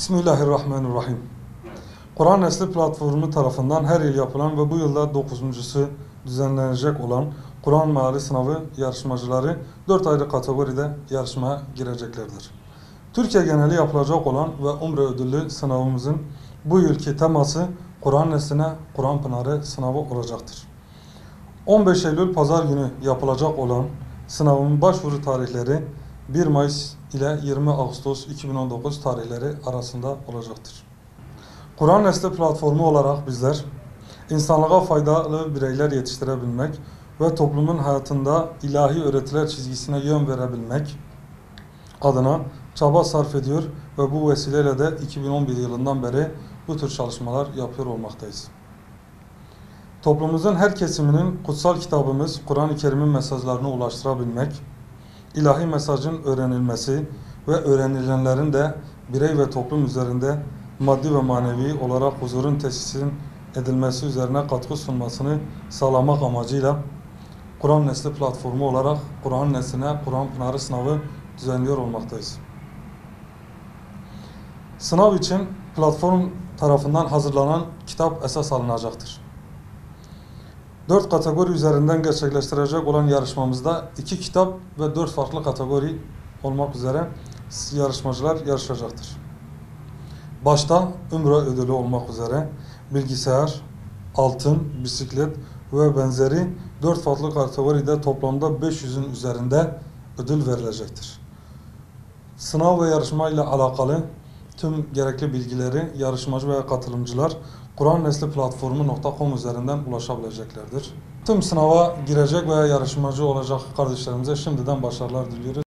Bismillahirrahmanirrahim. Kur'an Nesli platformu tarafından her yıl yapılan ve bu yılda 9.'su düzenlenecek olan Kur'an Meali Sınavı yarışmacıları 4 ayrı kategoride yarışmaya gireceklerdir. Türkiye geneli yapılacak olan ve Umre ödüllü sınavımızın bu yılki teması Kur'an Nesline Kur'an Pınarı sınavı olacaktır. 15 Eylül Pazar günü yapılacak olan sınavın başvuru tarihleri 1 Mayıs ile 20 Ağustos 2019 tarihleri arasında olacaktır. Kur'an Nesli platformu olarak bizler, insanlığa faydalı bireyler yetiştirebilmek ve toplumun hayatında ilahi öğretiler çizgisine yön verebilmek adına çaba sarf ediyor ve bu vesileyle de 2011 yılından beri bu tür çalışmalar yapıyor olmaktayız. Toplumumuzun her kesiminin kutsal kitabımız Kur'an-ı Kerim'in mesajlarını ulaştırabilmek, ilahi mesajın öğrenilmesi ve öğrenilenlerin de birey ve toplum üzerinde maddi ve manevi olarak huzurun tesisin edilmesi üzerine katkı sunmasını sağlamak amacıyla Kur'an Nesli platformu olarak Kur'an Nesline Kur'an Pınarı sınavı düzenliyor olmaktayız. Sınav için platform tarafından hazırlanan kitap esas alınacaktır. 4 kategori üzerinden gerçekleştirecek olan yarışmamızda 2 kitap ve 4 farklı kategori olmak üzere yarışmacılar yarışacaktır. Başta Umre ödülü olmak üzere bilgisayar, altın, bisiklet ve benzeri 4 farklı kategoride toplamda 500'ün üzerinde ödül verilecektir. Sınav ve yarışma ile alakalı tüm gerekli bilgileri yarışmacı veya katılımcılar kur'annesli.platformu.com üzerinden ulaşabileceklerdir. Tüm sınava girecek veya yarışmacı olacak kardeşlerimize şimdiden başarılar diliyoruz.